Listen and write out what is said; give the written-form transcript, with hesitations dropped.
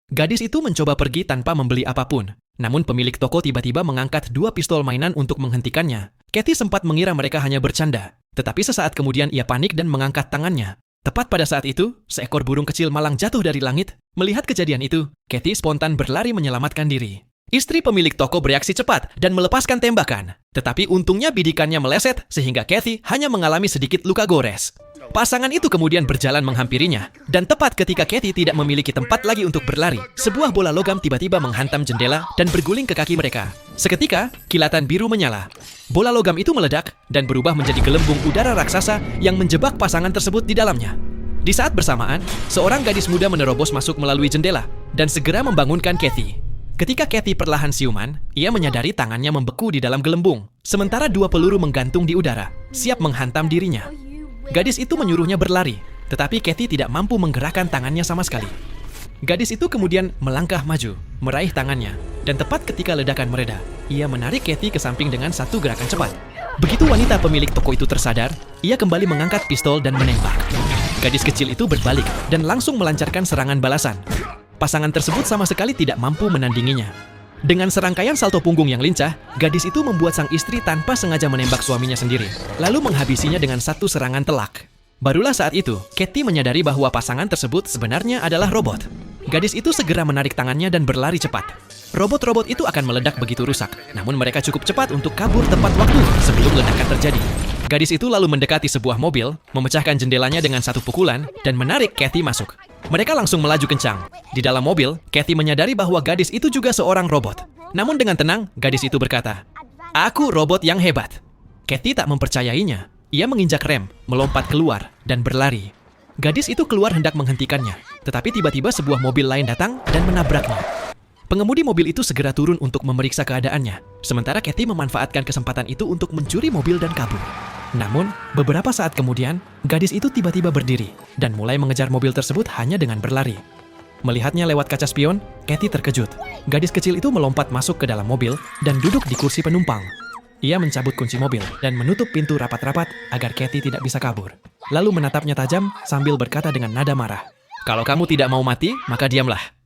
Gadis itu mencoba pergi tanpa membeli apapun. Namun pemilik toko tiba-tiba mengangkat 2 pistol mainan untuk menghentikannya. Kathy sempat mengira mereka hanya bercanda. Tetapi sesaat kemudian ia panik dan mengangkat tangannya. Tepat pada saat itu, seekor burung kecil malang jatuh dari langit. Melihat kejadian itu, Kathy spontan berlari menyelamatkan diri. Istri pemilik toko bereaksi cepat dan melepaskan tembakan. Tetapi untungnya bidikannya meleset sehingga Kathy hanya mengalami sedikit luka gores. Pasangan itu kemudian berjalan menghampirinya. Dan tepat ketika Kathy tidak memiliki tempat lagi untuk berlari, sebuah bola logam tiba-tiba menghantam jendela dan berguling ke kaki mereka. Seketika, kilatan biru menyala. Bola logam itu meledak dan berubah menjadi gelembung udara raksasa yang menjebak pasangan tersebut di dalamnya. Di saat bersamaan, seorang gadis muda menerobos masuk melalui jendela dan segera membangunkan Kathy. Ketika Kathy perlahan siuman, ia menyadari tangannya membeku di dalam gelembung, sementara 2 peluru menggantung di udara, siap menghantam dirinya. Gadis itu menyuruhnya berlari, tetapi Kathy tidak mampu menggerakkan tangannya sama sekali. Gadis itu kemudian melangkah maju, meraih tangannya, dan tepat ketika ledakan mereda, ia menarik Kathy ke samping dengan satu gerakan cepat. Begitu wanita pemilik toko itu tersadar, ia kembali mengangkat pistol dan menembak. Gadis kecil itu berbalik dan langsung melancarkan serangan balasan. Pasangan tersebut sama sekali tidak mampu menandinginya. Dengan serangkaian salto punggung yang lincah, gadis itu membuat sang istri tanpa sengaja menembak suaminya sendiri, lalu menghabisinya dengan satu serangan telak. Barulah saat itu, Kathy menyadari bahwa pasangan tersebut sebenarnya adalah robot. Gadis itu segera menarik tangannya dan berlari cepat. Robot-robot itu akan meledak begitu rusak, namun mereka cukup cepat untuk kabur tepat waktu sebelum ledakan terjadi. Gadis itu lalu mendekati sebuah mobil, memecahkan jendelanya dengan satu pukulan, dan menarik Kathy masuk. Mereka langsung melaju kencang. Di dalam mobil, Kathy menyadari bahwa gadis itu juga seorang robot. Namun dengan tenang, gadis itu berkata, "Aku robot yang hebat." Kathy tak mempercayainya. Ia menginjak rem, melompat keluar, dan berlari. Gadis itu keluar hendak menghentikannya, tetapi tiba-tiba sebuah mobil lain datang dan menabraknya. Pengemudi mobil itu segera turun untuk memeriksa keadaannya, sementara Kathy memanfaatkan kesempatan itu untuk mencuri mobil dan kabur. Namun, beberapa saat kemudian, gadis itu tiba-tiba berdiri dan mulai mengejar mobil tersebut hanya dengan berlari. Melihatnya lewat kaca spion, Kathy terkejut. Gadis kecil itu melompat masuk ke dalam mobil dan duduk di kursi penumpang. Ia mencabut kunci mobil dan menutup pintu rapat-rapat agar Kathy tidak bisa kabur. Lalu menatapnya tajam sambil berkata dengan nada marah, "Kalau kamu tidak mau mati, maka diamlah."